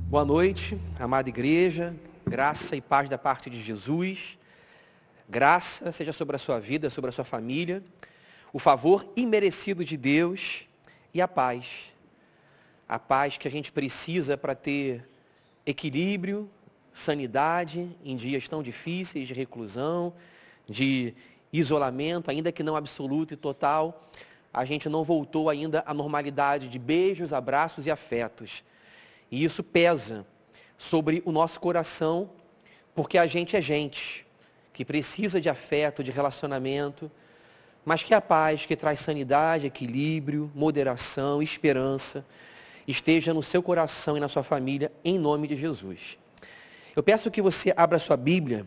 Boa noite, amada igreja, graça e paz da parte de Jesus, graça seja sobre a sua vida, sobre a sua família, o favor imerecido de Deus e a paz que a gente precisa para ter equilíbrio, sanidade em dias tão difíceis de reclusão, de isolamento, ainda que não absoluto e total, a gente não voltou ainda à normalidade de beijos, abraços e afetos. E isso pesa sobre o nosso coração, porque a gente é gente que precisa de afeto, de relacionamento, mas que a paz, que traz sanidade, equilíbrio, moderação, esperança, esteja no seu coração e na sua família, em nome de Jesus. Eu peço que você abra sua Bíblia,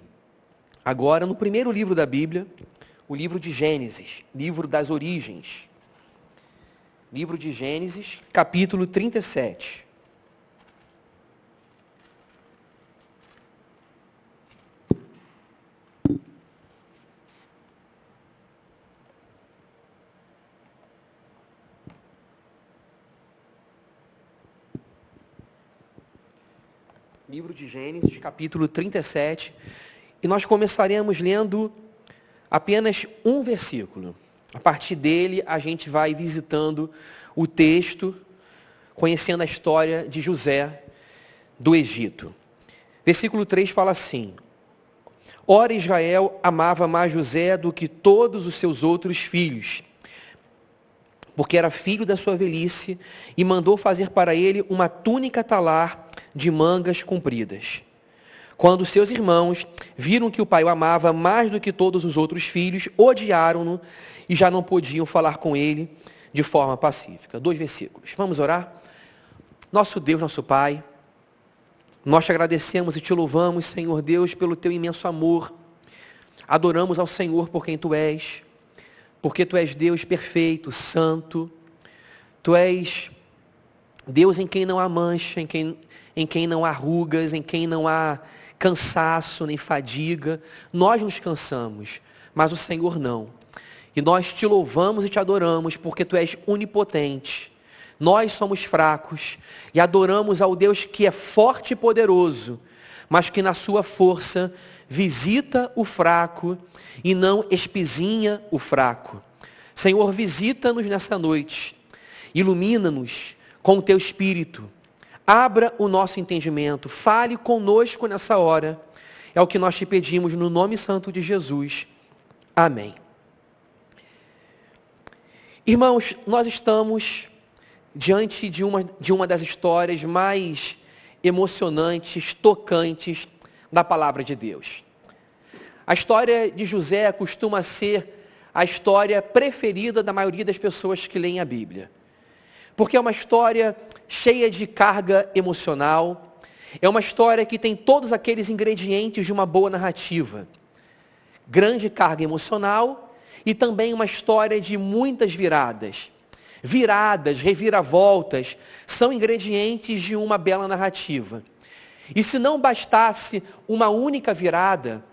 agora no primeiro livro da Bíblia, o livro de Gênesis, livro das origens. Livro de Gênesis, capítulo 37. Livro de Gênesis, capítulo 37, e nós começaremos lendo apenas um versículo. A partir dele, a gente vai visitando o texto, conhecendo a história de José do Egito. Versículo 3 fala assim: Ora, Israel amava mais José do que todos os seus outros filhos, porque era filho da sua velhice, e mandou fazer para ele uma túnica talar de mangas compridas. Quando seus irmãos viram que o pai o amava mais do que todos os outros filhos, odiaram-no e já não podiam falar com ele de forma pacífica. 2 versículos. Vamos orar? Nosso Deus, nosso Pai, nós te agradecemos e te louvamos, Senhor Deus, pelo teu imenso amor. Adoramos ao Senhor por quem tu és, porque tu és Deus perfeito, santo. Tu és Deus em quem não há mancha, em quem não há rugas, em quem não há cansaço nem fadiga. Nós nos cansamos, mas o Senhor não. E nós te louvamos e te adoramos porque tu és onipotente. Nós somos fracos e adoramos ao Deus que é forte e poderoso, mas que na sua força visita o fraco e não espizinha o fraco. Senhor, visita-nos nessa noite, ilumina-nos com o teu Espírito, abra o nosso entendimento, fale conosco nessa hora, é o que nós te pedimos no nome santo de Jesus, amém. Irmãos, nós estamos diante de uma das histórias mais emocionantes, tocantes da palavra de Deus. A história de José costuma ser a história preferida da maioria das pessoas que leem a Bíblia, porque é uma história cheia de carga emocional, é uma história que tem todos aqueles ingredientes de uma boa narrativa, grande carga emocional e também uma história de muitas viradas. Viradas, reviravoltas, são ingredientes de uma bela narrativa. E se não bastasse uma única virada,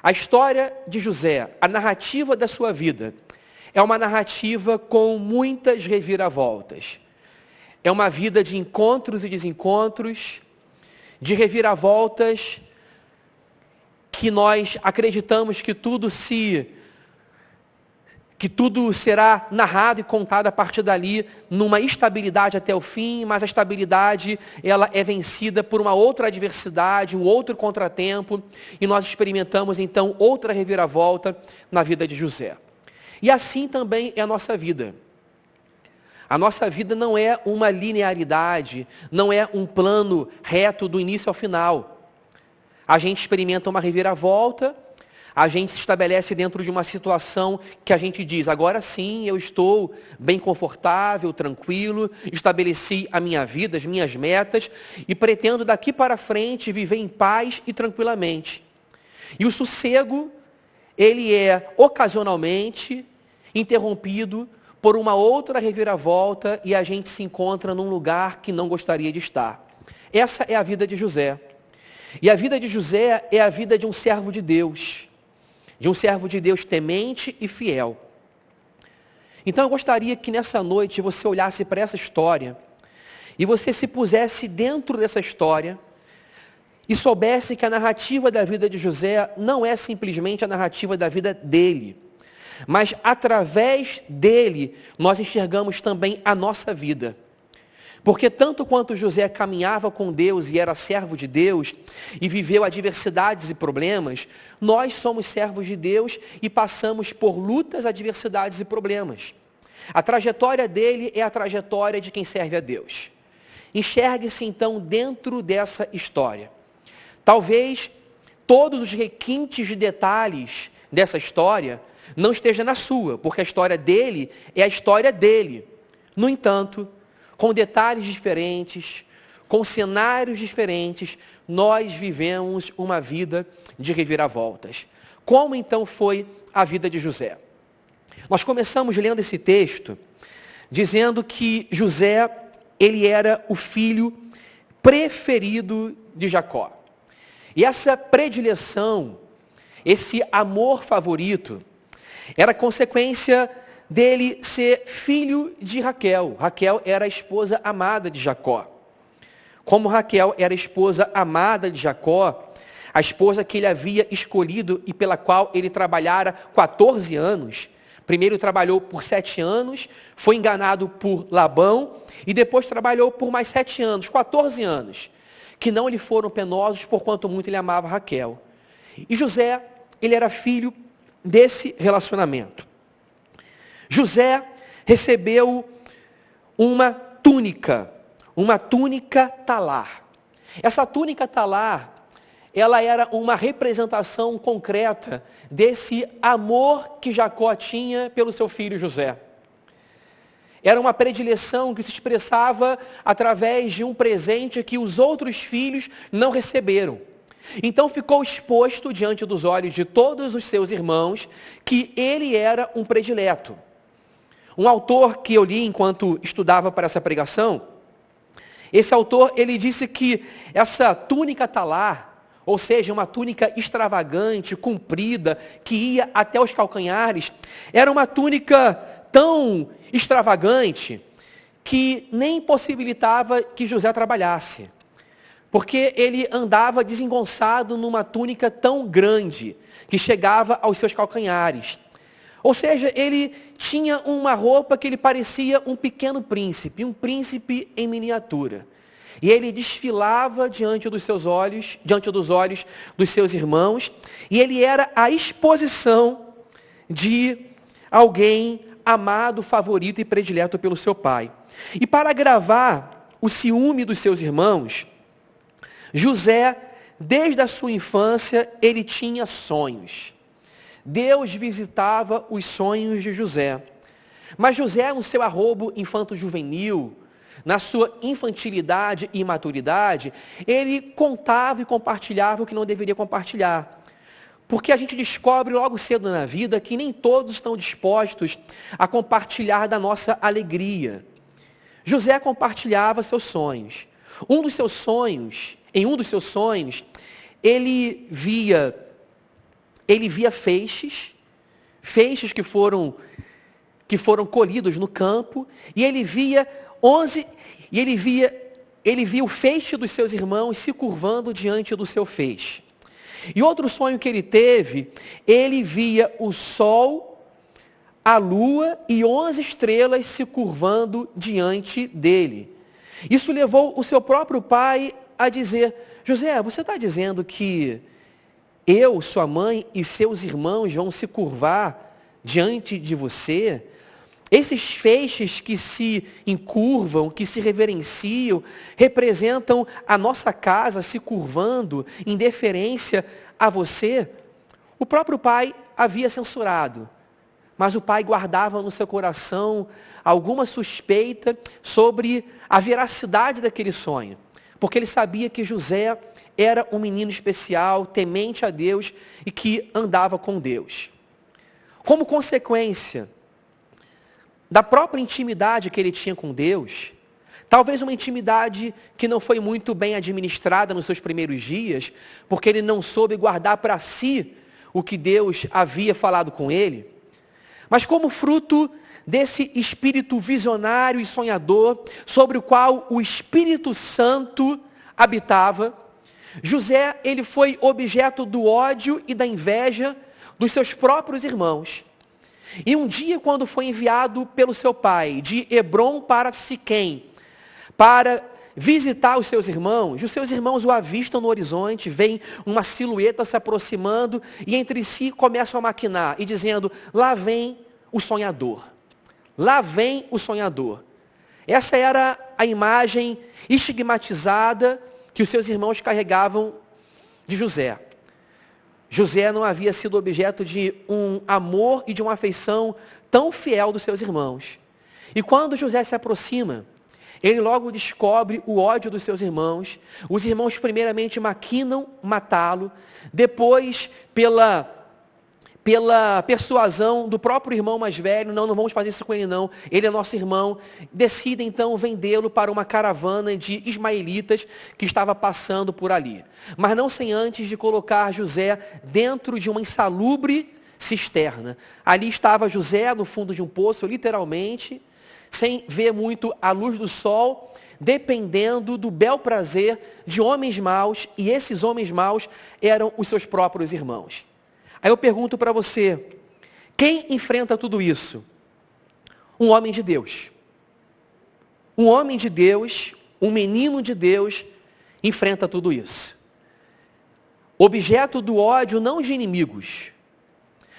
a história de José, a narrativa da sua vida, é uma narrativa com muitas reviravoltas. É uma vida de encontros e desencontros, de reviravoltas, que nós acreditamos que tudo será narrado e contado a partir dali, numa estabilidade até o fim, mas a estabilidade, ela é vencida por uma outra adversidade, um outro contratempo, e nós experimentamos então outra reviravolta na vida de José. E assim também é a nossa vida. A nossa vida não é uma linearidade, não é um plano reto do início ao final. A gente experimenta uma reviravolta, a gente se estabelece dentro de uma situação que a gente diz, agora sim eu estou bem confortável, tranquilo, estabeleci a minha vida, as minhas metas, e pretendo daqui para frente viver em paz e tranquilamente. E o sossego, ele é ocasionalmente interrompido por uma outra reviravolta e a gente se encontra num lugar que não gostaria de estar. Essa é a vida de José. E a vida de José é a vida de um servo de Deus temente e fiel. Então eu gostaria que nessa noite você olhasse para essa história e você se pusesse dentro dessa história e soubesse que a narrativa da vida de José não é simplesmente a narrativa da vida dele, mas através dele nós enxergamos também a nossa vida. Porque tanto quanto José caminhava com Deus e era servo de Deus, e viveu adversidades e problemas, nós somos servos de Deus e passamos por lutas, adversidades e problemas. A trajetória dele é a trajetória de quem serve a Deus. Enxergue-se então dentro dessa história. Talvez todos os requintes de detalhes dessa história não estejam na sua, porque a história dele é a história dele. No entanto, com detalhes diferentes, com cenários diferentes, nós vivemos uma vida de reviravoltas. Como então foi a vida de José? Nós começamos lendo esse texto, dizendo que José, ele era o filho preferido de Jacó. E essa predileção, esse amor favorito, era consequência dele ser filho de Raquel. Raquel era a esposa amada de Jacó. Como Raquel era a esposa amada de Jacó, a esposa que ele havia escolhido e pela qual ele trabalhara 14 anos. Primeiro trabalhou por 7 anos, foi enganado por Labão e depois trabalhou por mais 7 anos, 14 anos, que não lhe foram penosos por quanto muito ele amava Raquel. E José, ele era filho desse relacionamento. José recebeu uma túnica talar. Essa túnica talar, ela era uma representação concreta desse amor que Jacó tinha pelo seu filho José. Era uma predileção que se expressava através de um presente que os outros filhos não receberam. Então ficou exposto diante dos olhos de todos os seus irmãos que ele era um predileto. Um autor que eu li enquanto estudava para essa pregação, esse autor, ele disse que essa túnica talar, ou seja, uma túnica extravagante, comprida, que ia até os calcanhares, era uma túnica tão extravagante que nem possibilitava que José trabalhasse. Porque ele andava desengonçado numa túnica tão grande, que chegava aos seus calcanhares. Ou seja, ele tinha uma roupa que ele parecia um pequeno príncipe, um príncipe em miniatura. E ele desfilava diante dos seus olhos, diante dos olhos dos seus irmãos, e ele era a exposição de alguém amado, favorito e predileto pelo seu pai. E para agravar o ciúme dos seus irmãos, José, desde a sua infância, ele tinha sonhos. Deus visitava os sonhos de José. Mas José, no seu arrobo infanto-juvenil, na sua infantilidade e imaturidade, ele contava e compartilhava o que não deveria compartilhar. Porque a gente descobre logo cedo na vida que nem todos estão dispostos a compartilhar da nossa alegria. José compartilhava seus sonhos. Em um dos seus sonhos, ele via feixes que foram colhidos no campo, e ele via o feixe dos seus irmãos se curvando diante do seu feixe. E outro sonho que ele teve, ele via o sol, a lua e 11 estrelas se curvando diante dele. Isso levou o seu próprio pai a dizer: José, você está dizendo que eu, sua mãe e seus irmãos vão se curvar diante de você? Esses feixes que se encurvam, que se reverenciam, representam a nossa casa se curvando em deferência a você? O próprio pai havia censurado, mas o pai guardava no seu coração alguma suspeita sobre a veracidade daquele sonho, porque ele sabia que José era um menino especial, temente a Deus e que andava com Deus. Como consequência da própria intimidade que ele tinha com Deus, talvez uma intimidade que não foi muito bem administrada nos seus primeiros dias, porque ele não soube guardar para si o que Deus havia falado com ele, mas como fruto desse espírito visionário e sonhador, sobre o qual o Espírito Santo habitava, José, ele foi objeto do ódio e da inveja dos seus próprios irmãos. E um dia, quando foi enviado pelo seu pai de Hebrom para Siquém, para visitar os seus irmãos o avistam no horizonte, veem uma silhueta se aproximando e entre si começam a maquinar e dizendo: lá vem o sonhador, lá vem o sonhador. Essa era a imagem estigmatizada que os seus irmãos carregavam de José. José não havia sido objeto de um amor e de uma afeição tão fiel dos seus irmãos. E quando José se aproxima, ele logo descobre o ódio dos seus irmãos. Os irmãos primeiramente maquinam matá-lo, depois pela persuasão do próprio irmão mais velho: não vamos fazer isso com ele não, ele é nosso irmão. Decidem então vendê-lo para uma caravana de ismaelitas que estava passando por ali. Mas não sem antes de colocar José dentro de uma insalubre cisterna. Ali estava José no fundo de um poço, literalmente, sem ver muito a luz do sol, dependendo do bel prazer de homens maus, e esses homens maus eram os seus próprios irmãos. Aí eu pergunto para você, quem enfrenta tudo isso? Um homem de Deus. Um homem de Deus, um menino de Deus, enfrenta tudo isso. Objeto do ódio não de inimigos,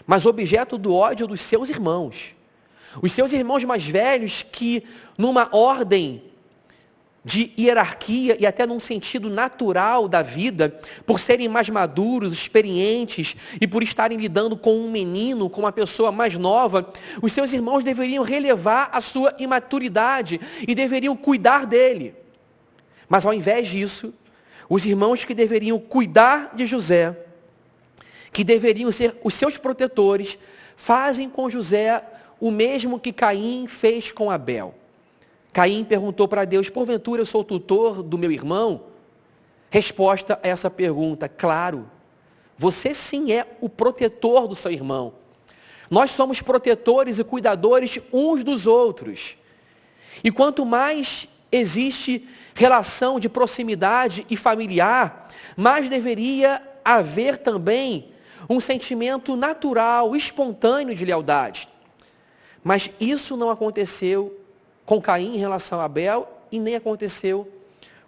mas objeto do ódio dos seus irmãos. Os seus irmãos mais velhos que, numa ordem de hierarquia e até num sentido natural da vida, por serem mais maduros, experientes e por estarem lidando com um menino, com uma pessoa mais nova, os seus irmãos deveriam relevar a sua imaturidade e deveriam cuidar dele. Mas ao invés disso, os irmãos que deveriam cuidar de José, que deveriam ser os seus protetores, fazem com José o mesmo que Caim fez com Abel. Caim perguntou para Deus: porventura eu sou o tutor do meu irmão? Resposta a essa pergunta: claro, você sim é o protetor do seu irmão. Nós somos protetores e cuidadores uns dos outros. E quanto mais existe relação de proximidade e familiar, mais deveria haver também um sentimento natural, espontâneo de lealdade. Mas isso não aconteceu com Caim em relação a Abel e nem aconteceu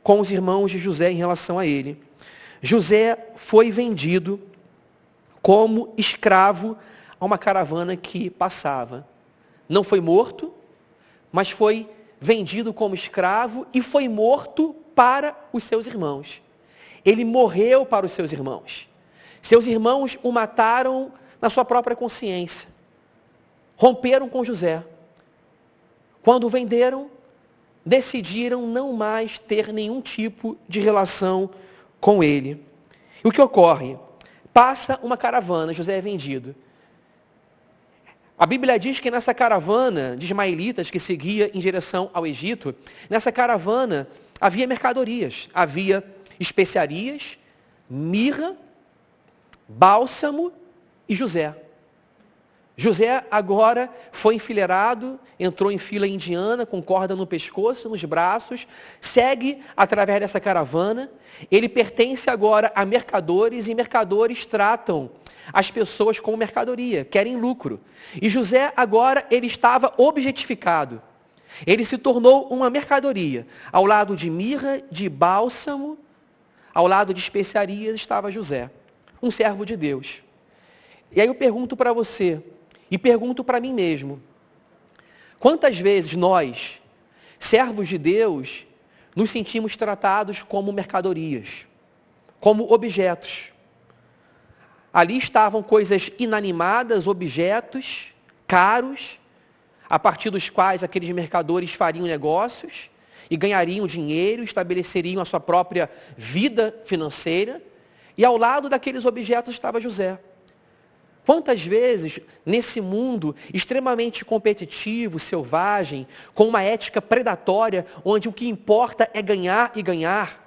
com os irmãos de José em relação a ele. José foi vendido como escravo a uma caravana que passava. Não foi morto, mas foi vendido como escravo e foi morto para os seus irmãos. Ele morreu para os seus irmãos. Seus irmãos o mataram na sua própria consciência. Romperam com José. Quando o venderam, decidiram não mais ter nenhum tipo de relação com ele. E o que ocorre? Passa uma caravana, José é vendido. A Bíblia diz que nessa caravana de ismaelitas que seguia em direção ao Egito, nessa caravana havia mercadorias, havia especiarias, mirra, bálsamo e José. José agora foi enfileirado, entrou em fila indiana, com corda no pescoço, nos braços, segue através dessa caravana. Ele pertence agora a mercadores, e mercadores tratam as pessoas como mercadoria, querem lucro. E José agora, ele estava objetificado. Ele se tornou uma mercadoria. Ao lado de mirra, de bálsamo, ao lado de especiarias estava José, um servo de Deus. E aí eu pergunto para você, e pergunto para mim mesmo, quantas vezes nós, servos de Deus, nos sentimos tratados como mercadorias, como objetos? Ali estavam coisas inanimadas, objetos caros, a partir dos quais aqueles mercadores fariam negócios e ganhariam dinheiro, estabeleceriam a sua própria vida financeira, e ao lado daqueles objetos estava José. Quantas vezes, nesse mundo extremamente competitivo, selvagem, com uma ética predatória, onde o que importa é ganhar e ganhar,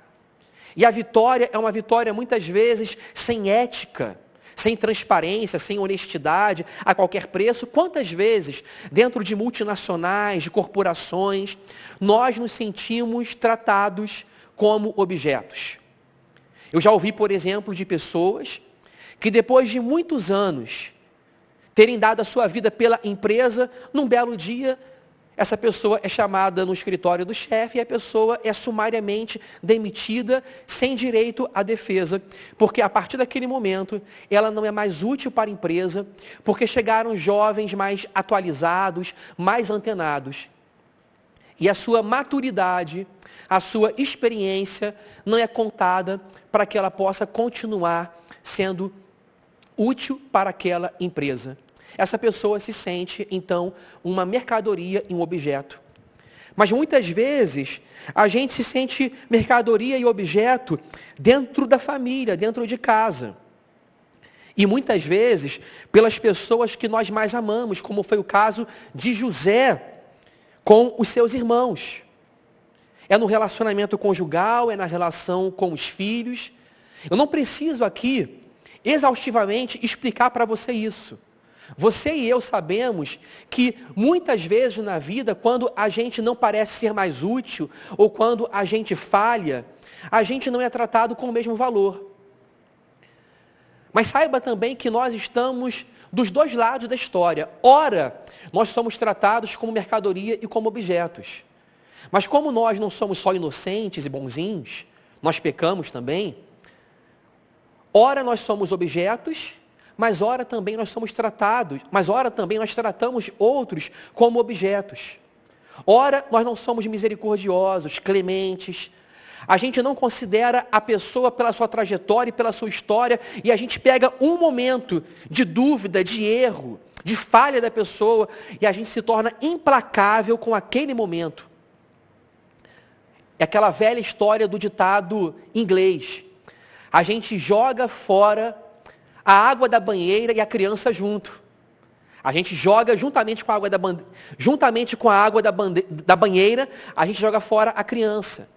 e a vitória é uma vitória muitas vezes sem ética, sem transparência, sem honestidade, a qualquer preço. Quantas vezes, dentro de multinacionais, de corporações, nós nos sentimos tratados como objetos? Eu já ouvi, por exemplo, de pessoas que depois de muitos anos terem dado a sua vida pela empresa, num belo dia, essa pessoa é chamada no escritório do chefe e a pessoa é sumariamente demitida, sem direito à defesa, porque a partir daquele momento ela não é mais útil para a empresa, porque chegaram jovens mais atualizados, mais antenados. E a sua maturidade, a sua experiência não é contada para que ela possa continuar sendo útil para aquela empresa. Essa pessoa se sente, então, uma mercadoria e um objeto. Mas muitas vezes, a gente se sente mercadoria e objeto dentro da família, dentro de casa. E muitas vezes, pelas pessoas que nós mais amamos, como foi o caso de José com os seus irmãos. É no relacionamento conjugal, é na relação com os filhos. Eu não preciso aqui, exaustivamente, explicar para você isso. Você e eu sabemos que muitas vezes na vida, quando a gente não parece ser mais útil, ou quando a gente falha, a gente não é tratado com o mesmo valor. Mas saiba também que nós estamos dos dois lados da história. Ora, nós somos tratados como mercadoria e como objetos. Mas como nós não somos só inocentes e bonzinhos, nós pecamos também. Ora nós somos objetos, mas ora também nós somos tratados, mas ora também nós tratamos outros como objetos. Ora nós não somos misericordiosos, clementes. A gente não considera a pessoa pela sua trajetória e pela sua história, e a gente pega um momento de dúvida, de erro, de falha da pessoa, e a gente se torna implacável com aquele momento. É aquela velha história do ditado inglês. A gente joga fora a água da banheira e a criança junto. A gente joga juntamente com a água da banheira, a gente joga fora a criança.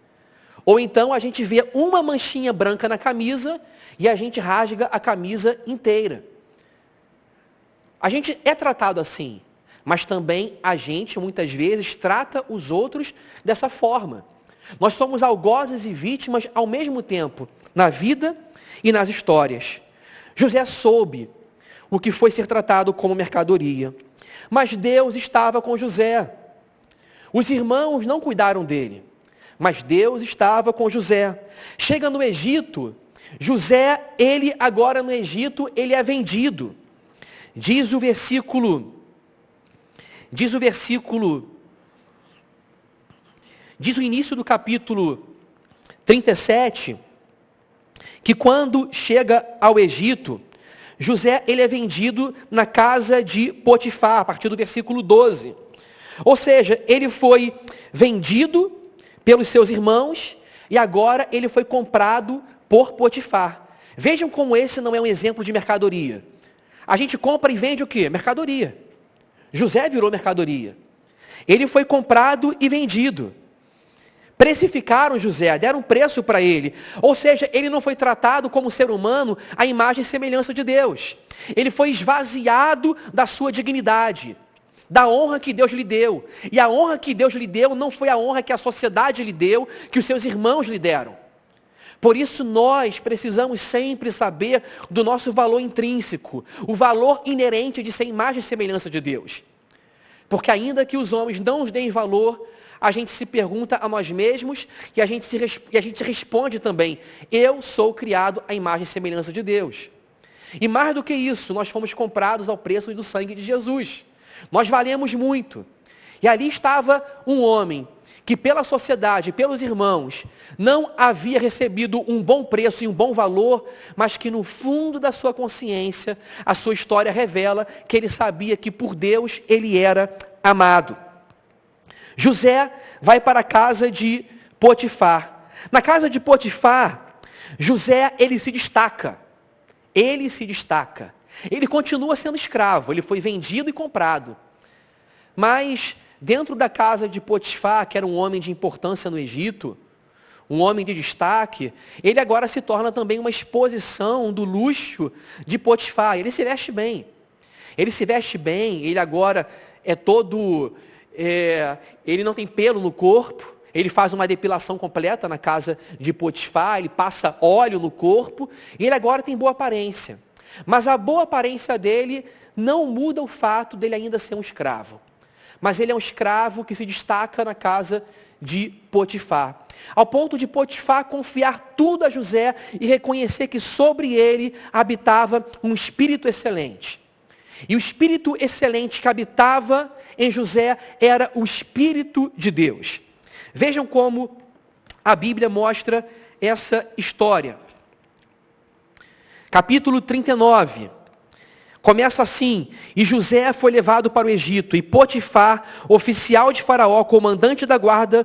Ou então a gente vê uma manchinha branca na camisa e a gente rasga a camisa inteira. A gente é tratado assim, mas também a gente muitas vezes trata os outros dessa forma. Nós somos algozes e vítimas ao mesmo tempo, na vida e nas histórias. José soube o que foi ser tratado como mercadoria, mas Deus estava com José. Os irmãos não cuidaram dele, mas Deus estava com José. Chega no Egito, José, ele agora no Egito, ele é vendido. Diz o início do capítulo 37, que quando chega ao Egito, José ele é vendido na casa de Potifar, a partir do versículo 12. Ou seja, ele foi vendido pelos seus irmãos e agora ele foi comprado por Potifar. Vejam como esse não é um exemplo de mercadoria. A gente compra e vende o quê? Mercadoria. José virou mercadoria. Ele foi comprado e vendido. Precificaram José, deram preço para ele. Ou seja, ele não foi tratado como ser humano à imagem e semelhança de Deus. Ele foi esvaziado da sua dignidade, da honra que Deus lhe deu. E a honra que Deus lhe deu não foi a honra que a sociedade lhe deu, que os seus irmãos lhe deram. Por isso nós precisamos sempre saber do nosso valor intrínseco, o valor inerente de ser imagem e semelhança de Deus. Porque ainda que os homens não nos deem valor, a gente se pergunta a nós mesmos e a gente se responde também: eu sou criado à imagem e semelhança de Deus. E mais do que isso, nós fomos comprados ao preço do sangue de Jesus. Nós valemos muito. E ali estava um homem que pela sociedade, pelos irmãos, não havia recebido um bom preço e um bom valor, mas que no fundo da sua consciência, a sua história revela que ele sabia que por Deus ele era amado. José vai para a casa de Potifar. Na casa de Potifar, José, ele se destaca. Ele se destaca. Ele continua sendo escravo, ele foi vendido e comprado. Mas dentro da casa de Potifar, que era um homem de importância no Egito, um homem de destaque, ele agora se torna também uma exposição do luxo de Potifar. Ele se veste bem. Ele agora é todo... ele não tem pelo no corpo, ele faz uma depilação completa na casa de Potifar, ele passa óleo no corpo, e ele agora tem boa aparência. Mas a boa aparência dele não muda o fato dele ainda ser um escravo. Mas ele é um escravo que se destaca na casa de Potifar. Ao ponto de Potifar confiar tudo a José e reconhecer que sobre ele habitava um espírito excelente. E o espírito excelente que habitava em José era o Espírito de Deus. Vejam como a Bíblia mostra essa história. Capítulo 39. Começa assim: e José foi levado para o Egito, e Potifar, oficial de Faraó, comandante da guarda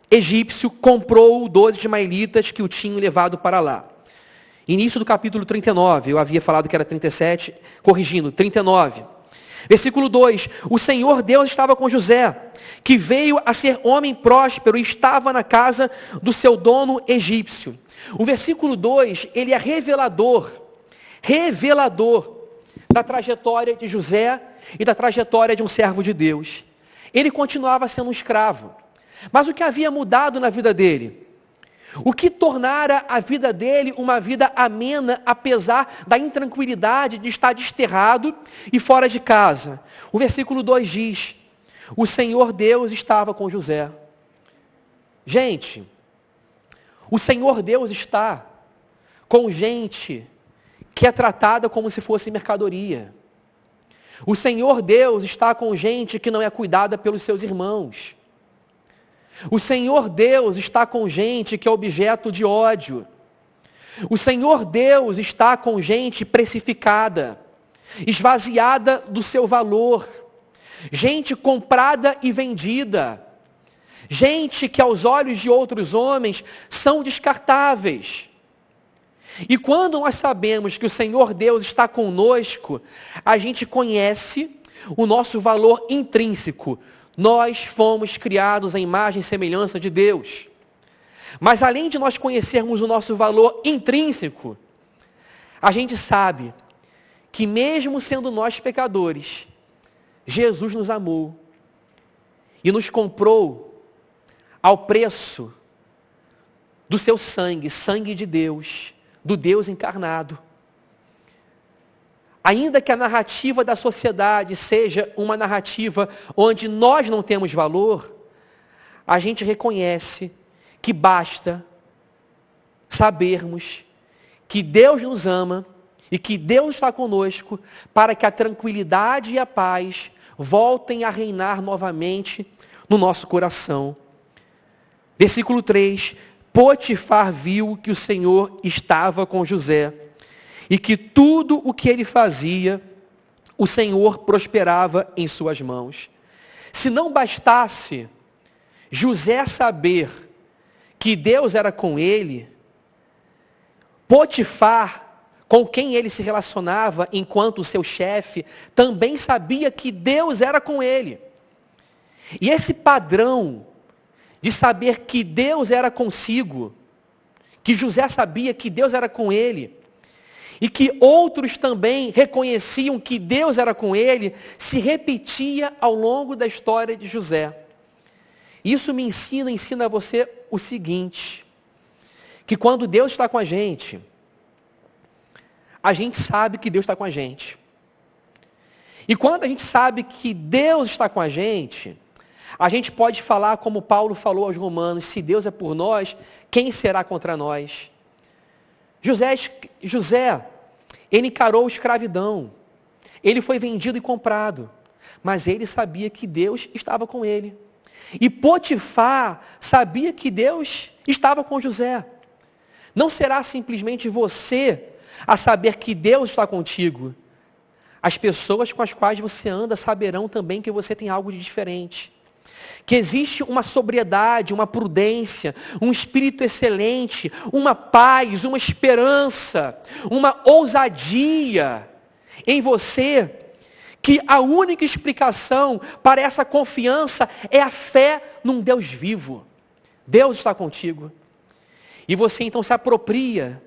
egípcio, comprou 12 ismaelitas que o tinham levado para lá. Início do capítulo 39, eu havia falado que era 37, corrigindo, 39. Versículo 2: o Senhor Deus estava com José, que veio a ser homem próspero e estava na casa do seu dono egípcio. O versículo 2, ele é revelador da trajetória de José e da trajetória de um servo de Deus. Ele continuava sendo um escravo. Mas o que havia mudado na vida dele? O que tornara a vida dele uma vida amena, apesar da intranquilidade de estar desterrado e fora de casa? O versículo 2 diz: o Senhor Deus estava com José. Gente, o Senhor Deus está com gente que é tratada como se fosse mercadoria. O Senhor Deus está com gente que não é cuidada pelos seus irmãos. O Senhor Deus está com gente que é objeto de ódio. O Senhor Deus está com gente precificada, esvaziada do seu valor, gente comprada e vendida, gente que aos olhos de outros homens são descartáveis. E quando nós sabemos que o Senhor Deus está conosco, a gente conhece o nosso valor intrínseco. Nós fomos criados à imagem e semelhança de Deus. Mas além de nós conhecermos o nosso valor intrínseco, a gente sabe que mesmo sendo nós pecadores, Jesus nos amou e nos comprou ao preço do seu sangue, sangue de Deus, do Deus encarnado. Ainda que a narrativa da sociedade seja uma narrativa onde nós não temos valor, a gente reconhece que basta sabermos que Deus nos ama e que Deus está conosco para que a tranquilidade e a paz voltem a reinar novamente no nosso coração. Versículo 3: Potifar viu que o Senhor estava com José e que tudo o que ele fazia, o Senhor prosperava em suas mãos. Se não bastasse José saber que Deus era com ele, Potifar, com quem ele se relacionava enquanto seu chefe, também sabia que Deus era com ele. E esse padrão de saber que Deus era consigo, que José sabia que Deus era com ele, e que outros também reconheciam que Deus era com ele, se repetia ao longo da história de José. Isso me ensina a você o seguinte, que quando Deus está com a gente sabe que Deus está com a gente. E quando a gente sabe que Deus está com a gente pode falar como Paulo falou aos Romanos: se Deus é por nós, quem será contra nós? José, ele encarou escravidão, ele foi vendido e comprado, mas ele sabia que Deus estava com ele. E Potifar sabia que Deus estava com José. Não será simplesmente você a saber que Deus está contigo. As pessoas com as quais você anda saberão também que você tem algo de diferente. Que existe uma sobriedade, uma prudência, um espírito excelente, uma paz, uma esperança, uma ousadia em você, que a única explicação para essa confiança é a fé num Deus vivo. Deus está contigo. E você então se apropria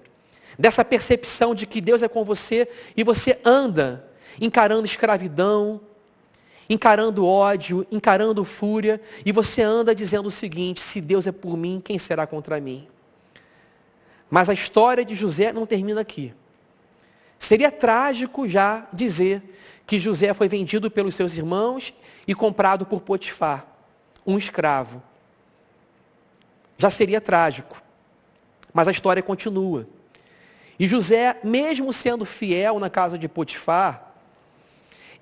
dessa percepção de que Deus é com você e você anda encarando escravidão, encarando ódio, encarando fúria, e você anda dizendo o seguinte: se Deus é por mim, quem será contra mim? Mas a história de José não termina aqui. Seria trágico já dizer que José foi vendido pelos seus irmãos e comprado por Potifar, um escravo. Já seria trágico. Mas a história continua. E José, mesmo sendo fiel na casa de Potifar,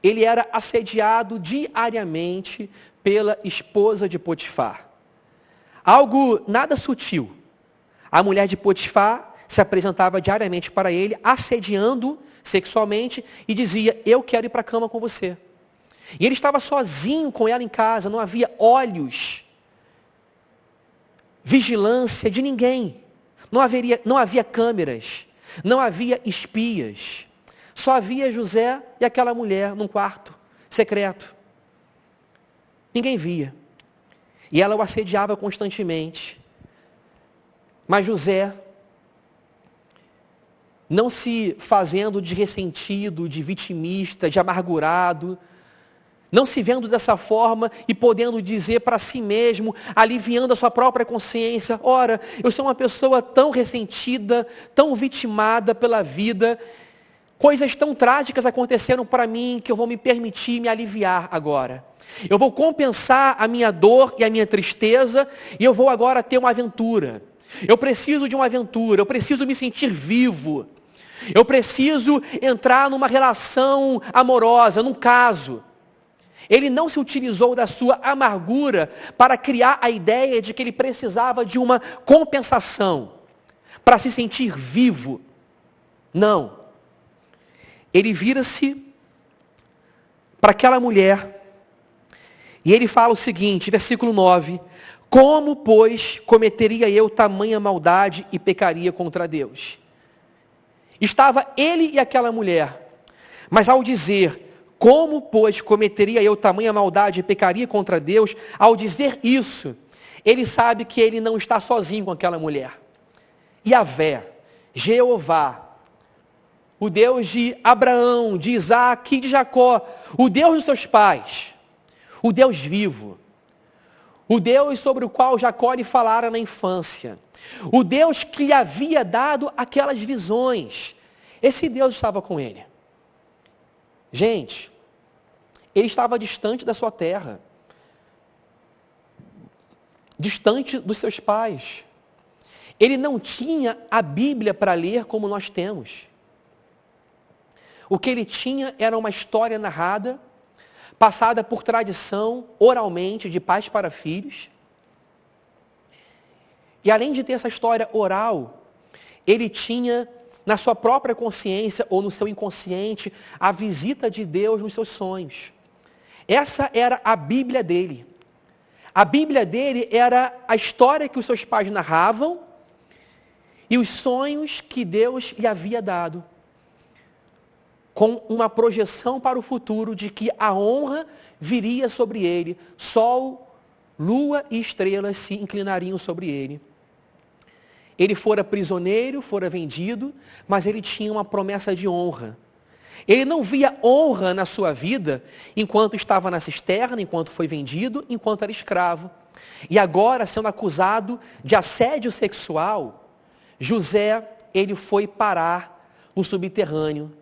ele era assediado diariamente pela esposa de Potifar. Algo nada sutil. A mulher de Potifar se apresentava diariamente para ele, assediando sexualmente, e dizia: eu quero ir para a cama com você. E ele estava sozinho com ela em casa, não havia olhos, vigilância de ninguém. Não havia câmeras, não havia espias. Só havia José e aquela mulher num quarto secreto. Ninguém via. E ela o assediava constantemente. Mas José, não se fazendo de ressentido, de vitimista, de amargurado, não se vendo dessa forma e podendo dizer para si mesmo, aliviando a sua própria consciência: ora, eu sou uma pessoa tão ressentida, tão vitimada pela vida, coisas tão trágicas aconteceram para mim que eu vou me permitir me aliviar agora. Eu vou compensar a minha dor e a minha tristeza e eu vou agora ter uma aventura. Eu preciso de uma aventura, eu preciso me sentir vivo. Eu preciso entrar numa relação amorosa, num caso. Ele não se utilizou da sua amargura para criar a ideia de que ele precisava de uma compensação para se sentir vivo. Não. Ele vira-se para aquela mulher e ele fala o seguinte, versículo 9: como, pois, cometeria eu tamanha maldade e pecaria contra Deus? Estava ele e aquela mulher, mas ao dizer: como, pois, cometeria eu tamanha maldade e pecaria contra Deus? Ao dizer isso, ele sabe que ele não está sozinho com aquela mulher. Yahvé, Jeová, o Deus de Abraão, de Isaac e de Jacó, o Deus dos seus pais, o Deus vivo, o Deus sobre o qual Jacó lhe falara na infância, o Deus que lhe havia dado aquelas visões, esse Deus estava com ele. Gente, ele estava distante da sua terra, distante dos seus pais. Ele não tinha a Bíblia para ler como nós temos. O que ele tinha era uma história narrada, passada por tradição, oralmente, de pais para filhos. E além de ter essa história oral, ele tinha na sua própria consciência ou no seu inconsciente a visita de Deus nos seus sonhos. Essa era a Bíblia dele. A Bíblia dele era a história que os seus pais narravam e os sonhos que Deus lhe havia dado, com uma projeção para o futuro de que a honra viria sobre ele, sol, lua e estrelas se inclinariam sobre ele. Ele fora prisioneiro, fora vendido, mas ele tinha uma promessa de honra. Ele não via honra na sua vida enquanto estava na cisterna, enquanto foi vendido, enquanto era escravo. E agora, sendo acusado de assédio sexual, José, ele foi parar no subterrâneo.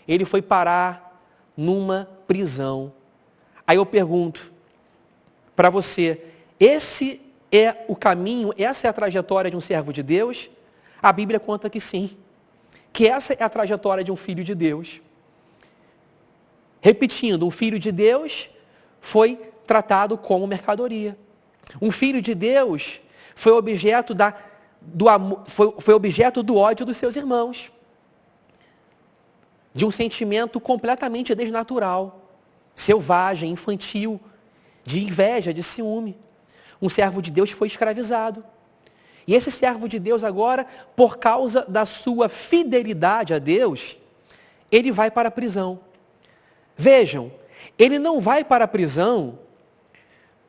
Ele foi parar numa prisão. Aí eu pergunto para você, esse é o caminho, essa é a trajetória de um servo de Deus? A Bíblia conta que sim. Que essa é a trajetória de um filho de Deus. Repetindo, um filho de Deus foi tratado como mercadoria. Um filho de Deus foi objeto foi objeto do ódio dos seus irmãos. De um sentimento completamente desnatural, selvagem, infantil, de inveja, de ciúme. Um servo de Deus foi escravizado. E esse servo de Deus agora, por causa da sua fidelidade a Deus, ele vai para a prisão. Vejam, ele não vai para a prisão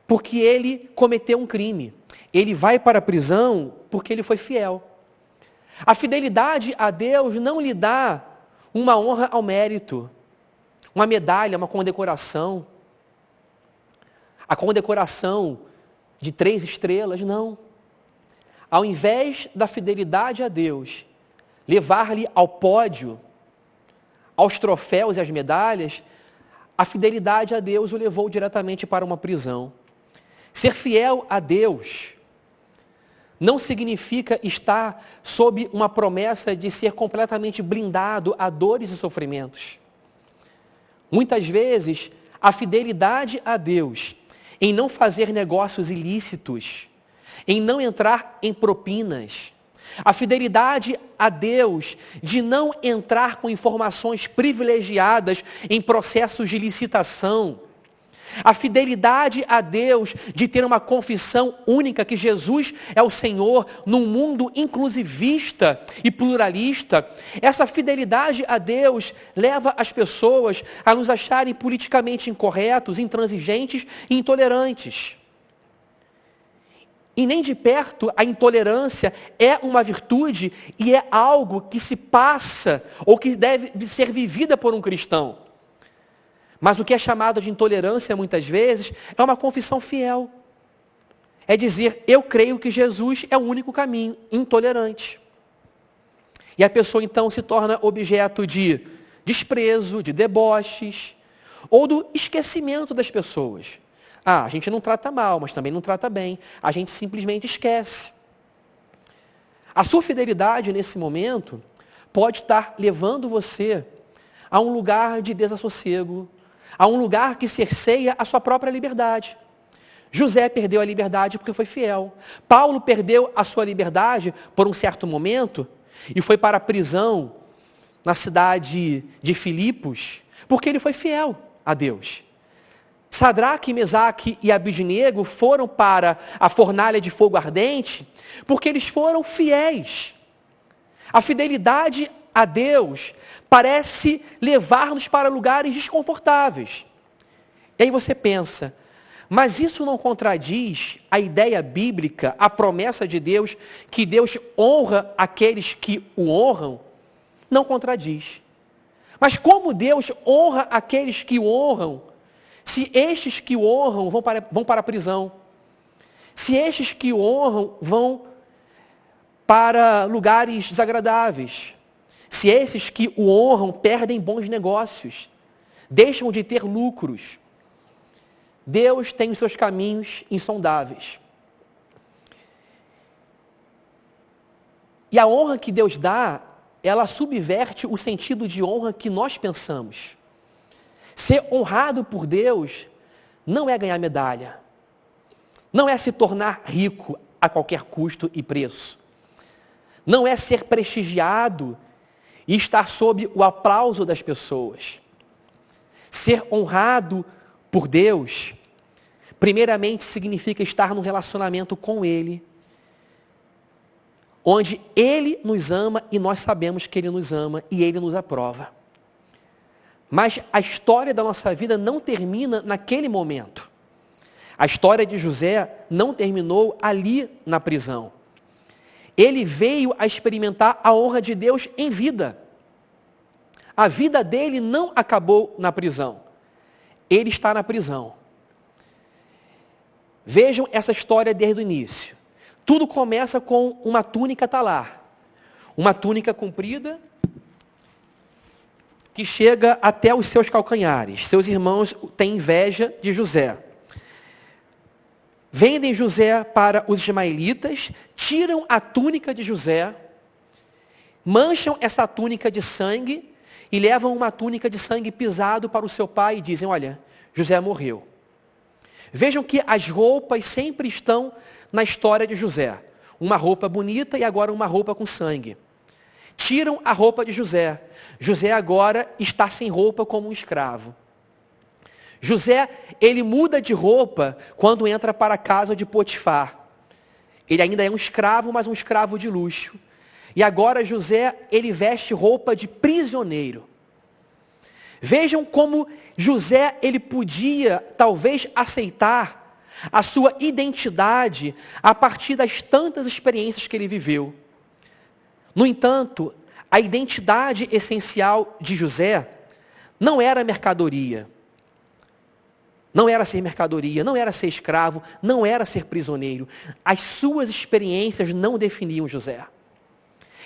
porque ele cometeu um crime. Ele vai para a prisão porque ele foi fiel. A fidelidade a Deus não lhe dá uma honra ao mérito, uma medalha, uma condecoração. A condecoração de 3 estrelas, não. Ao invés da fidelidade a Deus levar-lhe ao pódio, aos troféus e às medalhas, a fidelidade a Deus o levou diretamente para uma prisão. Ser fiel a Deus não significa estar sob uma promessa de ser completamente blindado a dores e sofrimentos. Muitas vezes, a fidelidade a Deus em não fazer negócios ilícitos, em não entrar em propinas, a fidelidade a Deus de não entrar com informações privilegiadas em processos de licitação, a fidelidade a Deus de ter uma confissão única que Jesus é o Senhor num mundo inclusivista e pluralista. Essa fidelidade a Deus leva as pessoas a nos acharem politicamente incorretos, intransigentes e intolerantes. E nem de perto a intolerância é uma virtude e é algo que se passa ou que deve ser vivida por um cristão. Mas o que é chamado de intolerância, muitas vezes, é uma confissão fiel. É dizer, eu creio que Jesus é o único caminho, intolerante. E a pessoa, então, se torna objeto de desprezo, de deboches, ou do esquecimento das pessoas. A gente não trata mal, mas também não trata bem. A gente simplesmente esquece. A sua fidelidade, nesse momento, pode estar levando você a um lugar de desassossego, a um lugar que cerceia a sua própria liberdade. José perdeu a liberdade porque foi fiel. Paulo perdeu a sua liberdade por um certo momento e foi para a prisão na cidade de Filipos porque ele foi fiel a Deus. Sadraque, Mesaque e Abidnego foram para a fornalha de fogo ardente porque eles foram fiéis. A fidelidade a Deus parece levar-nos para lugares desconfortáveis. E aí você pensa, mas isso não contradiz a ideia bíblica, a promessa de Deus, que Deus honra aqueles que o honram? Não contradiz. Mas como Deus honra aqueles que o honram, se estes que o honram vão para a prisão? Se estes que o honram vão para lugares desagradáveis? Se esses que o honram perdem bons negócios, deixam de ter lucros? Deus tem os seus caminhos insondáveis. E a honra que Deus dá, ela subverte o sentido de honra que nós pensamos. Ser honrado por Deus não é ganhar medalha, não é se tornar rico a qualquer custo e preço, não é ser prestigiado e estar sob o aplauso das pessoas. Ser honrado por Deus, primeiramente significa estar num relacionamento com Ele, onde Ele nos ama e nós sabemos que Ele nos ama e Ele nos aprova. Mas a história da nossa vida não termina naquele momento. A história de José não terminou ali na prisão. Ele veio a experimentar a honra de Deus em vida. A vida dele não acabou na prisão. Ele está na prisão. Vejam essa história desde o início. Tudo começa com uma túnica talar. Uma túnica comprida que chega até os seus calcanhares. Seus irmãos têm inveja de José. Vendem José para os ismaelitas, tiram a túnica de José, mancham essa túnica de sangue e levam uma túnica de sangue pisado para o seu pai e dizem, olha, José morreu. Vejam que as roupas sempre estão na história de José. Uma roupa bonita e agora uma roupa com sangue. Tiram a roupa de José. José agora está sem roupa como um escravo. José, ele muda de roupa quando entra para a casa de Potifar. Ele ainda é um escravo, mas um escravo de luxo. E agora José, ele veste roupa de prisioneiro. Vejam como José, ele podia talvez aceitar a sua identidade a partir das tantas experiências que ele viveu. No entanto, a identidade essencial de José não era mercadoria. Não era ser mercadoria, não era ser escravo, não era ser prisioneiro. As suas experiências não definiam José.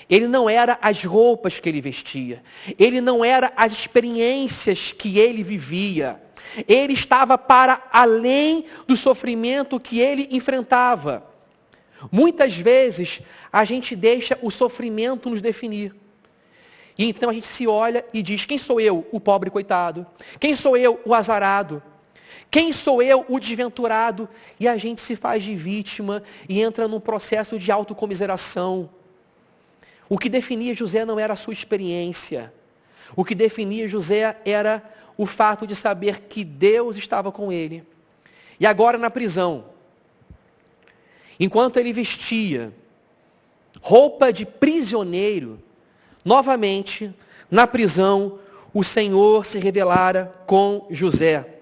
Ele não era as roupas que ele vestia. Ele não era as experiências que ele vivia. Ele estava para além do sofrimento que ele enfrentava. Muitas vezes, a gente deixa o sofrimento nos definir. E então a gente se olha e diz, quem sou eu, o pobre coitado? Quem sou eu, o azarado? Quem sou eu, o desventurado? E a gente se faz de vítima e entra num processo de autocomiseração. O que definia José não era a sua experiência. O que definia José era o fato de saber que Deus estava com ele. E agora na prisão, enquanto ele vestia roupa de prisioneiro, novamente, na prisão, o Senhor se revelara com José.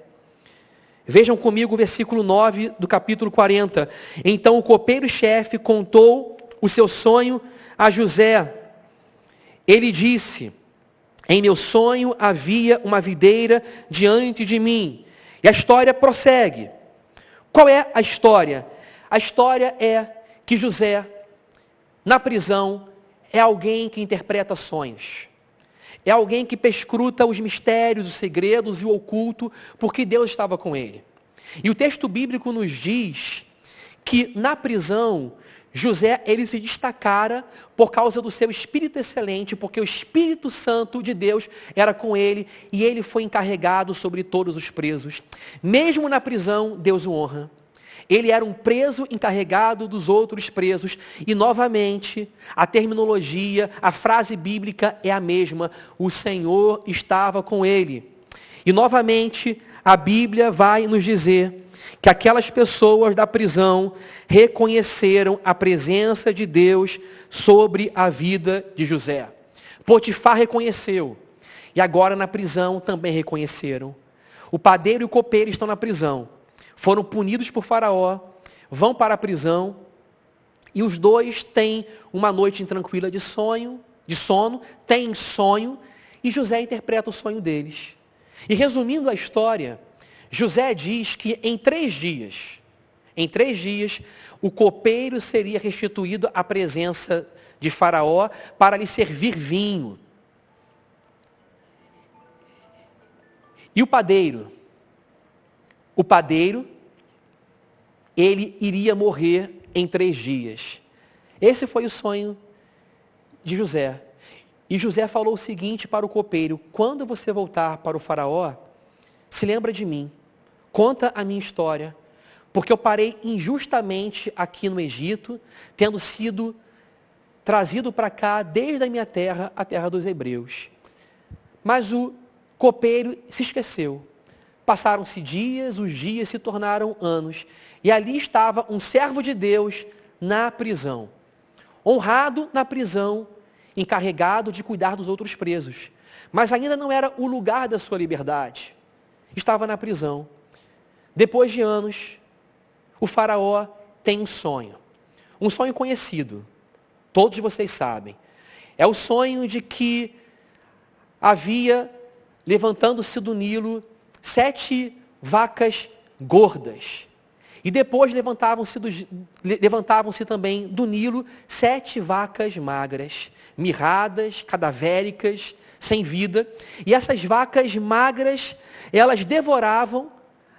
Vejam comigo o versículo 9 do capítulo 40. Então o copeiro-chefe contou o seu sonho a José. Ele disse, em meu sonho havia uma videira diante de mim. E a história prossegue. Qual é a história? A história é que José, na prisão, é alguém que interpreta sonhos. É alguém que perscruta os mistérios, os segredos e o oculto, porque Deus estava com ele. E o texto bíblico nos diz que na prisão, José, ele se destacara por causa do seu espírito excelente, porque o Espírito Santo de Deus era com ele, e ele foi encarregado sobre todos os presos. Mesmo na prisão, Deus o honra. Ele era um preso encarregado dos outros presos. E novamente, a terminologia, a frase bíblica é a mesma. O Senhor estava com ele. E novamente, a Bíblia vai nos dizer que aquelas pessoas da prisão reconheceram a presença de Deus sobre a vida de José. Potifar reconheceu. E agora na prisão também reconheceram. O padeiro e o copeiro estão na prisão. Foram punidos por Faraó, vão para a prisão, e os dois têm uma noite intranquila de sono, têm sonho, e José interpreta o sonho deles. E resumindo a história, José diz que em 3 dias, o copeiro seria restituído à presença de Faraó para lhe servir vinho. E o padeiro, ele iria morrer em 3 dias. Esse foi o sonho de José. E José falou o seguinte para o copeiro: quando você voltar para o Faraó, se lembra de mim, conta a minha história, porque eu parei injustamente aqui no Egito, tendo sido trazido para cá desde a minha terra, a terra dos hebreus. Mas o copeiro se esqueceu. Passaram-se dias, os dias se tornaram anos, e ali estava um servo de Deus na prisão, honrado na prisão, encarregado de cuidar dos outros presos, mas ainda não era o lugar da sua liberdade, estava na prisão. Depois de anos, o faraó tem um sonho conhecido, todos vocês sabem, é o sonho de que havia, levantando-se do Nilo, 7 vacas gordas. E depois levantavam-se também do Nilo 7 vacas magras, mirradas, cadavéricas, sem vida. E essas vacas magras, elas devoravam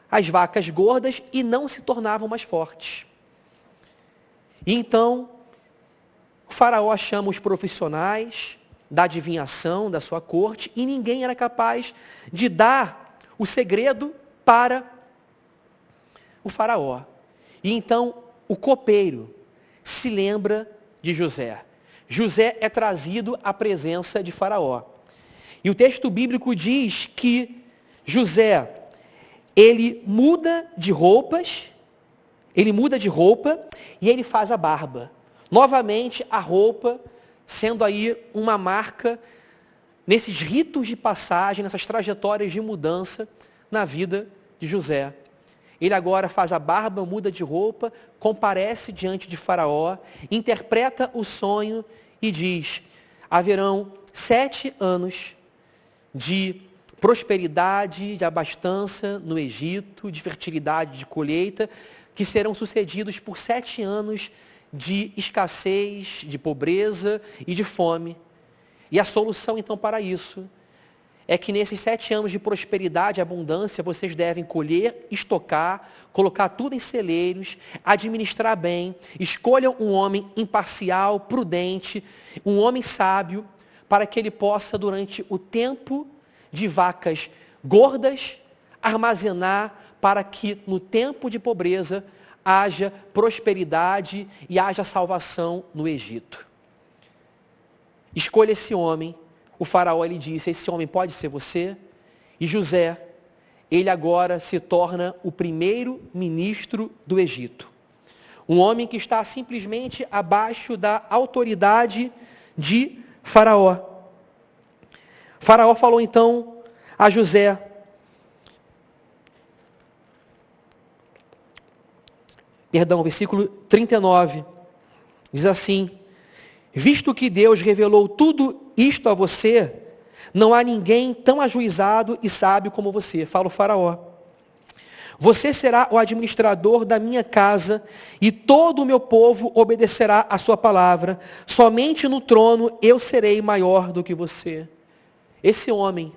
as vacas gordas e não se tornavam mais fortes. E então, o faraó chama os profissionais da adivinhação da sua corte, e ninguém era capaz de dar o segredo para o faraó. E então o copeiro se lembra de José. José é trazido à presença de Faraó. E o texto bíblico diz que José, ele muda de roupa e ele faz a barba. Novamente a roupa sendo aí uma marca nesses ritos de passagem, nessas trajetórias de mudança na vida de José. Ele agora faz a barba, muda de roupa, comparece diante de Faraó, interpreta o sonho e diz: haverão 7 anos de prosperidade, de abastança no Egito, de fertilidade, de colheita, que serão sucedidos por 7 anos de escassez, de pobreza e de fome. E a solução então para isso é que nesses 7 anos de prosperidade e abundância, vocês devem colher, estocar, colocar tudo em celeiros, administrar bem, escolham um homem imparcial, prudente, um homem sábio, para que ele possa, durante o tempo de vacas gordas, armazenar para que no tempo de pobreza haja prosperidade e haja salvação no Egito. Escolha esse homem. O faraó lhe disse: esse homem pode ser você? E José, ele agora se torna o primeiro ministro do Egito. Um homem que está simplesmente abaixo da autoridade de Faraó. Faraó falou então a José: versículo 39, diz assim: visto que Deus revelou tudo isto a você, não há ninguém tão ajuizado e sábio como você. Fala o faraó. Você será o administrador da minha casa e todo o meu povo obedecerá à sua palavra. Somente no trono eu serei maior do que você. Esse homem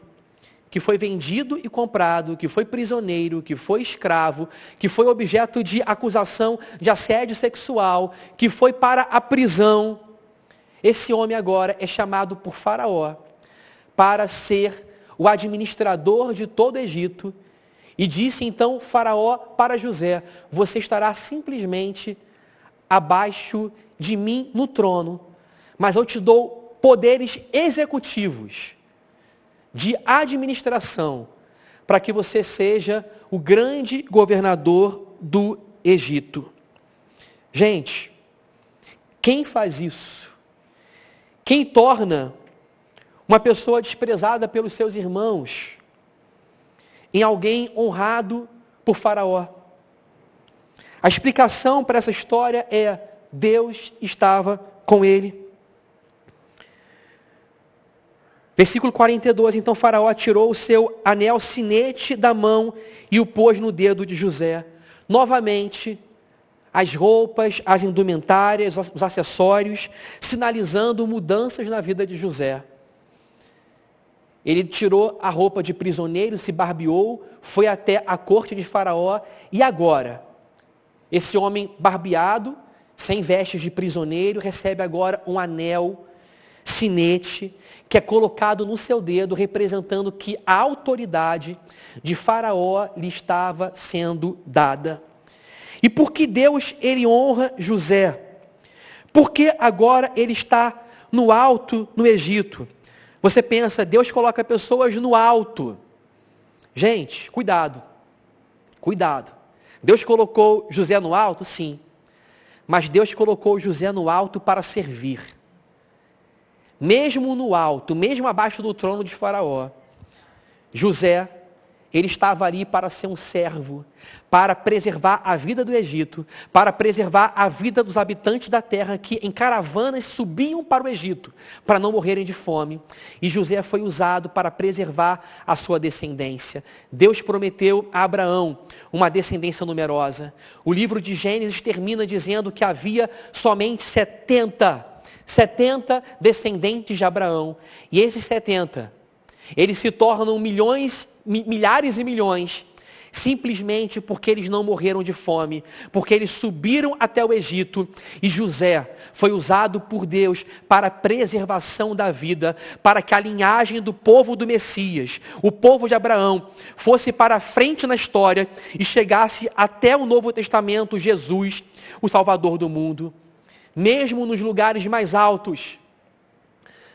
que foi vendido e comprado, que foi prisioneiro, que foi escravo, que foi objeto de acusação de assédio sexual, que foi para a prisão, esse homem agora é chamado por Faraó para ser o administrador de todo o Egito. E disse então Faraó para José: você estará simplesmente abaixo de mim no trono, mas eu te dou poderes executivos de administração, para que você seja o grande governador do Egito. Gente, quem faz isso? Quem torna uma pessoa desprezada pelos seus irmãos em alguém honrado por Faraó? A explicação para essa história é: Deus estava com ele. Versículo 42, então Faraó tirou o seu anel sinete da mão e o pôs no dedo de José. Novamente, as roupas, as indumentárias, os acessórios, sinalizando mudanças na vida de José. Ele tirou a roupa de prisioneiro, se barbeou, foi até a corte de Faraó, e agora, esse homem barbeado, sem vestes de prisioneiro, recebe agora um anel sinete, que é colocado no seu dedo, representando que a autoridade de Faraó lhe estava sendo dada. E por que Deus, ele honra José? Porque agora ele está no alto no Egito. Você pensa, Deus coloca pessoas no alto. Gente, cuidado. Cuidado. Deus colocou José no alto? Sim. Mas Deus colocou José no alto para servir. Mesmo no alto, mesmo abaixo do trono de Faraó, José, ele estava ali para ser um servo, para preservar a vida do Egito, para preservar a vida dos habitantes da terra que em caravanas subiam para o Egito, para não morrerem de fome. E José foi usado para preservar a sua descendência. Deus prometeu a Abraão uma descendência numerosa. O livro de Gênesis termina dizendo que havia somente 70 descendentes de Abraão. E esses 70, eles se tornam milhares e milhões, simplesmente porque eles não morreram de fome, porque eles subiram até o Egito, e José foi usado por Deus para a preservação da vida, para que a linhagem do povo do Messias, o povo de Abraão, fosse para frente na história e chegasse até o Novo Testamento, Jesus, o Salvador do mundo. Mesmo nos lugares mais altos,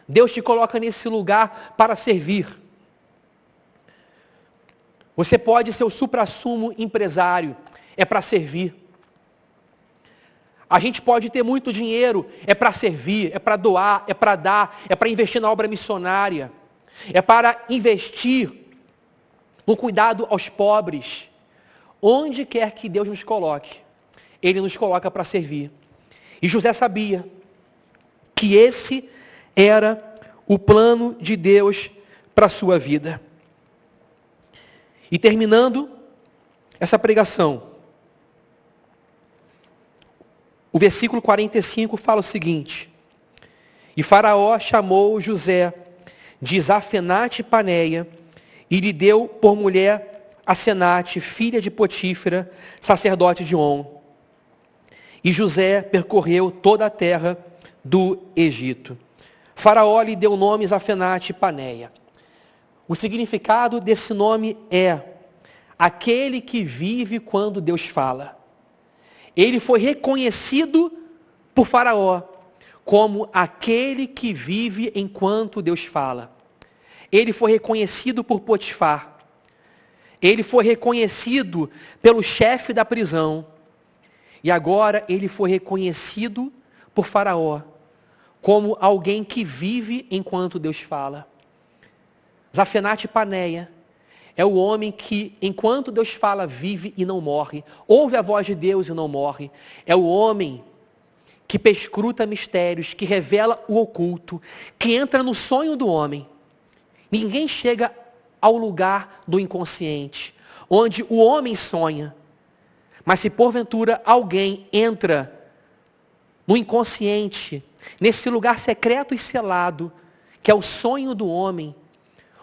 Deus te coloca nesse lugar para servir. Você pode ser o suprassumo empresário, é para servir. A gente pode ter muito dinheiro, é para servir, é para doar, é para dar, é para investir na obra missionária, é para investir no cuidado aos pobres. Onde quer que Deus nos coloque, Ele nos coloca para servir. E José sabia que esse era o plano de Deus para a sua vida. E terminando essa pregação, o versículo 45 fala o seguinte: e Faraó chamou José de Zafenate Paneia e lhe deu por mulher Asenate, filha de Potífera, sacerdote de On. E José percorreu toda a terra do Egito. Faraó lhe deu o nome Zafenate Paneia. O significado desse nome é aquele que vive quando Deus fala. Ele foi reconhecido por Faraó como aquele que vive enquanto Deus fala. Ele foi reconhecido por Potifar. Ele foi reconhecido pelo chefe da prisão. E agora ele foi reconhecido por Faraó como alguém que vive enquanto Deus fala. Zafenate Paneia é o homem que, enquanto Deus fala, vive e não morre. Ouve a voz de Deus e não morre. É o homem que perscruta mistérios, que revela o oculto, que entra no sonho do homem. Ninguém chega ao lugar do inconsciente, onde o homem sonha. Mas se porventura alguém entra no inconsciente, nesse lugar secreto e selado, que é o sonho do homem,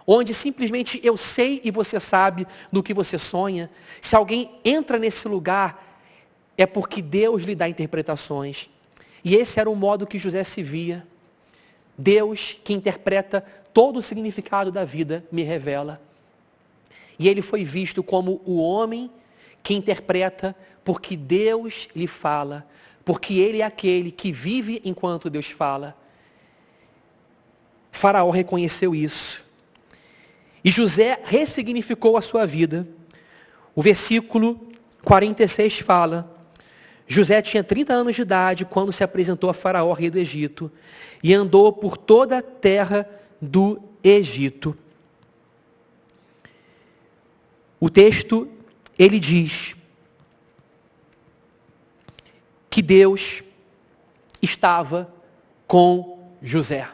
onde simplesmente eu sei e você sabe do que você sonha, se alguém entra nesse lugar, é porque Deus lhe dá interpretações. E esse era o modo que José se via. Deus, que interpreta todo o significado da vida, me revela. E ele foi visto como o homem que interpreta porque Deus lhe fala, porque ele é aquele que vive enquanto Deus fala. Faraó reconheceu isso. E José ressignificou a sua vida. O versículo 46 fala: José tinha 30 anos de idade quando se apresentou a Faraó, rei do Egito, e andou por toda a terra do Egito. O texto, ele diz que Deus estava com José.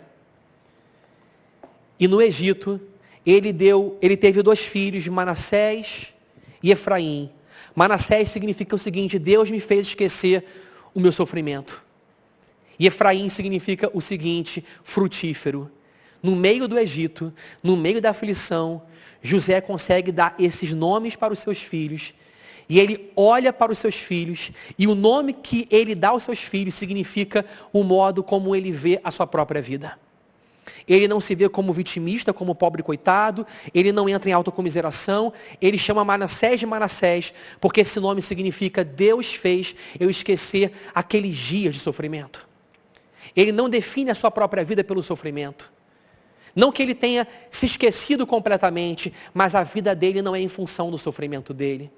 E no Egito, ele teve 2 filhos, Manassés e Efraim. Manassés significa o seguinte: Deus me fez esquecer o meu sofrimento. E Efraim significa o seguinte: frutífero. No meio do Egito, no meio da aflição, José consegue dar esses nomes para os seus filhos. E ele olha para os seus filhos, e o nome que ele dá aos seus filhos significa o modo como ele vê a sua própria vida. Ele não se vê como vitimista, como pobre coitado, ele não entra em autocomiseração, ele chama Manassés de Manassés, porque esse nome significa Deus fez eu esquecer aqueles dias de sofrimento. Ele não define a sua própria vida pelo sofrimento. Não que ele tenha se esquecido completamente, mas a vida dele não é em função do sofrimento dele.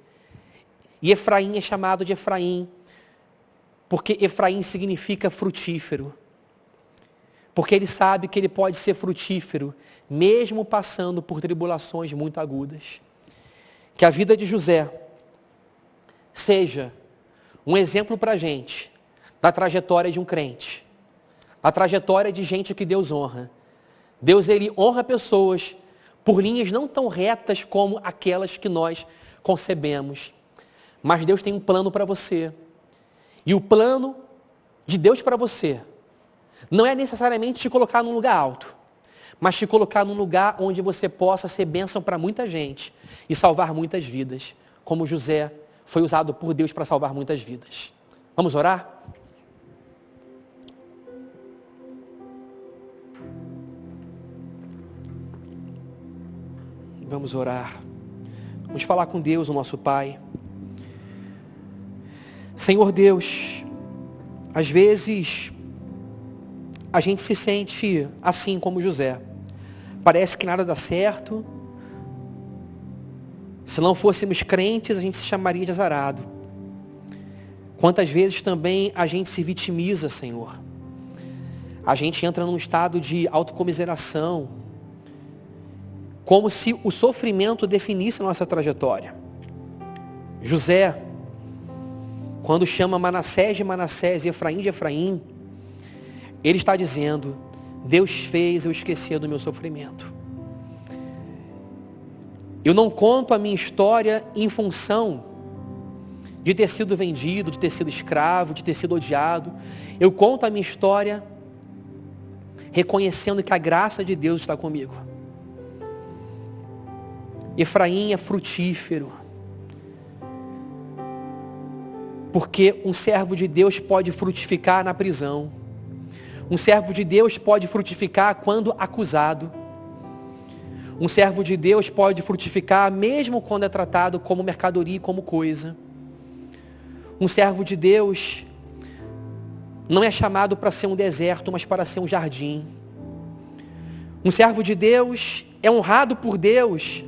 E Efraim é chamado de Efraim, porque Efraim significa frutífero. Porque ele sabe que ele pode ser frutífero, mesmo passando por tribulações muito agudas. Que a vida de José seja um exemplo para a gente da trajetória de um crente, a trajetória de gente que Deus honra. Deus, ele honra pessoas por linhas não tão retas como aquelas que nós concebemos. Mas Deus tem um plano para você. E o plano de Deus para você não é necessariamente te colocar num lugar alto, mas te colocar num lugar onde você possa ser bênção para muita gente e salvar muitas vidas, como José foi usado por Deus para salvar muitas vidas. Vamos orar? Vamos orar. Vamos falar com Deus, o nosso Pai. Senhor Deus, às vezes a gente se sente assim como José. Parece que nada dá certo. Se não fôssemos crentes, a gente se chamaria de azarado. Quantas vezes também a gente se vitimiza, Senhor. A gente entra num estado de autocomiseração, como se o sofrimento definisse a nossa trajetória. José, quando chama Manassés de Manassés e Efraim de Efraim, Ele está dizendo: Deus fez eu esquecer do meu sofrimento. Eu não conto a minha história em função de ter sido vendido, de ter sido escravo, de ter sido odiado. Eu conto a minha história reconhecendo que a graça de Deus está comigo. Efraim é frutífero, porque um servo de Deus pode frutificar na prisão. Um servo de Deus pode frutificar quando acusado. Um servo de Deus pode frutificar mesmo quando é tratado como mercadoria e como coisa. Um servo de Deus não é chamado para ser um deserto, mas para ser um jardim. Um servo de Deus é honrado por Deus,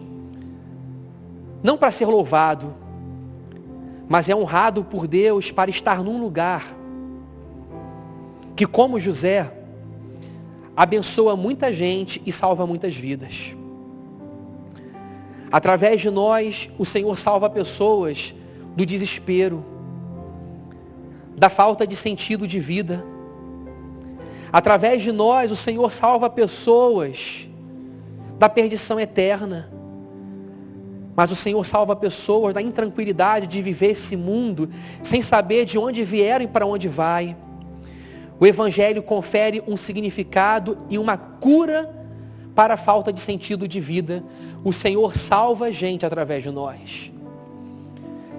não para ser louvado, mas é honrado por Deus para estar num lugar que, como José, abençoa muita gente e salva muitas vidas. Através de nós, o Senhor salva pessoas do desespero, da falta de sentido de vida. Através de nós, o Senhor salva pessoas da perdição eterna. Mas o Senhor salva pessoas da intranquilidade de viver esse mundo sem saber de onde vieram e para onde vai. O Evangelho confere um significado e uma cura para a falta de sentido de vida. O Senhor salva a gente através de nós.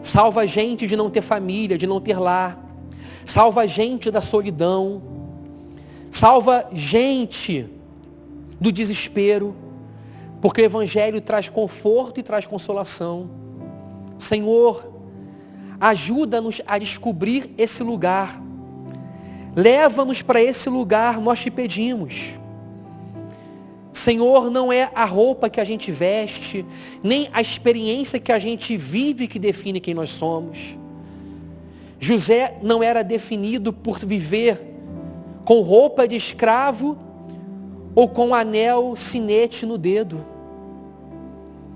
Salva a gente de não ter família, de não ter lar. Salva a gente da solidão. Salva gente do desespero. Porque o Evangelho traz conforto e traz consolação. Senhor, ajuda-nos a descobrir esse lugar. Leva-nos para esse lugar, nós te pedimos. Senhor, não é a roupa que a gente veste, nem a experiência que a gente vive que define quem nós somos. José não era definido por viver com roupa de escravo ou com anel sinete no dedo.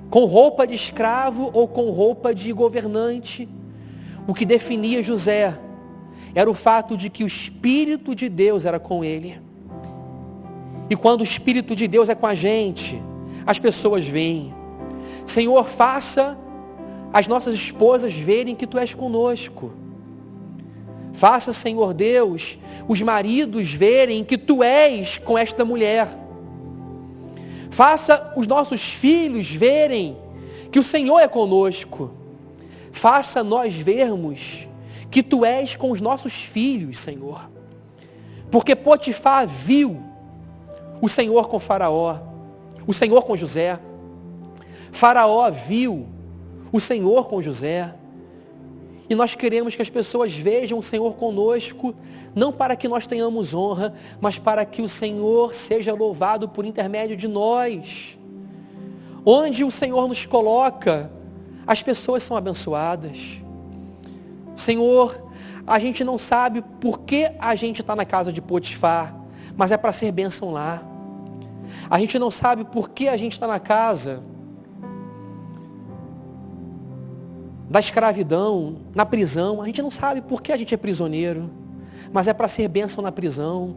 Com roupa de escravo ou com roupa de governante. O que definia José era o fato de que o Espírito de Deus era com ele. E quando o Espírito de Deus é com a gente, as pessoas veem. Senhor, faça as nossas esposas verem que Tu és conosco. Faça, Senhor Deus, os maridos verem que Tu és com esta mulher. Faça os nossos filhos verem que o Senhor é conosco. Faça nós vermos que Tu és com os nossos filhos, Senhor. Porque Potifar viu o Senhor com Faraó, o Senhor com José. Faraó viu o Senhor com José. E nós queremos que as pessoas vejam o Senhor conosco, não para que nós tenhamos honra, mas para que o Senhor seja louvado por intermédio de nós. Onde o Senhor nos coloca, as pessoas são abençoadas. Senhor, a gente não sabe por que a gente está na casa de Potifar, mas é para ser bênção lá. A gente não sabe por que a gente está na casa da escravidão, na prisão. A gente não sabe por que a gente é prisioneiro, mas é para ser bênção na prisão.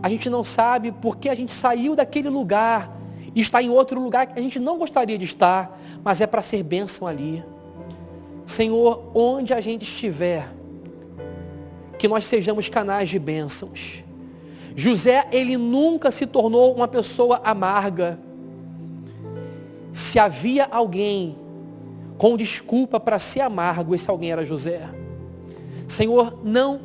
A gente não sabe por que a gente saiu daquele lugar e está em outro lugar que a gente não gostaria de estar, mas é para ser bênção ali. Senhor, onde a gente estiver, que nós sejamos canais de bênçãos. José, ele nunca se tornou uma pessoa amarga. Se havia alguém com desculpa para ser amargo, esse alguém era José. Senhor, não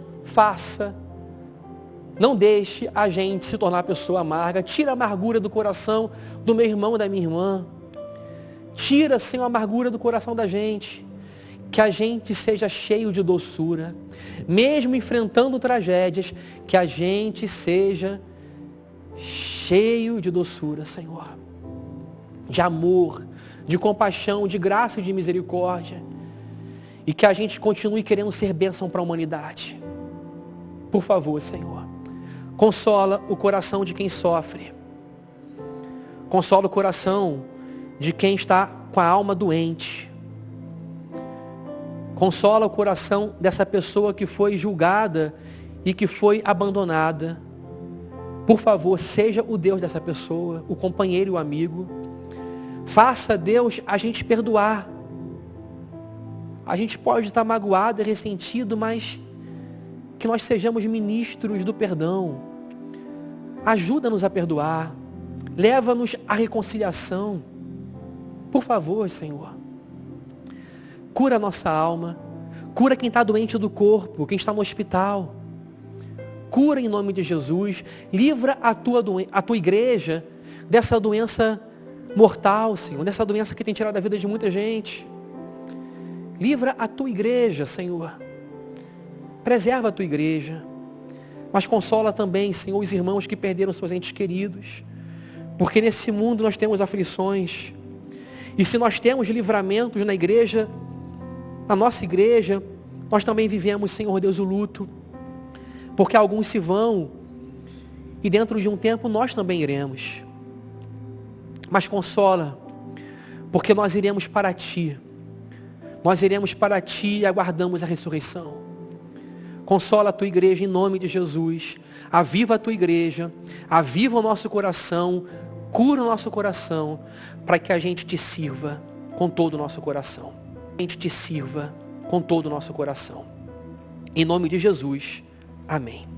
deixe a gente se tornar pessoa amarga. Tira a amargura do coração do meu irmão e da minha irmã. Tira, Senhor, a amargura do coração da gente. Que a gente seja cheio de doçura. Mesmo enfrentando tragédias, que a gente seja cheio de doçura, Senhor. De amor, de compaixão, de graça e de misericórdia. E que a gente continue querendo ser bênção para a humanidade. Por favor, Senhor. Consola o coração de quem sofre. Consola o coração de quem está com a alma doente. Consola o coração dessa pessoa que foi julgada e que foi abandonada. Por favor, seja o Deus dessa pessoa, o companheiro e o amigo. Faça, Deus, a gente perdoar. A gente pode estar magoado e ressentido, mas que nós sejamos ministros do perdão. Ajuda-nos a perdoar. Leva-nos à reconciliação. Por favor, Senhor. Cura a nossa alma. Cura quem está doente do corpo, quem está no hospital. Cura em nome de Jesus. Livra a tua igreja dessa doença mortal, Senhor. Dessa doença que tem tirado a vida de muita gente. Livra a tua igreja, Senhor. Preserva a tua igreja. Mas consola também, Senhor, os irmãos que perderam seus entes queridos. Porque nesse mundo nós temos aflições. E se nós temos livramentos na igreja, na nossa igreja, nós também vivemos, Senhor Deus, o luto. Porque alguns se vão, e dentro de um tempo nós também iremos. Mas consola, porque nós iremos para Ti. Nós iremos para Ti e aguardamos a ressurreição. Consola a Tua igreja em nome de Jesus. Aviva a Tua igreja, aviva o nosso coração, cura o nosso coração, para que a gente Te sirva com todo o nosso coração. A gente Te sirva com todo o nosso coração. Em nome de Jesus, amém.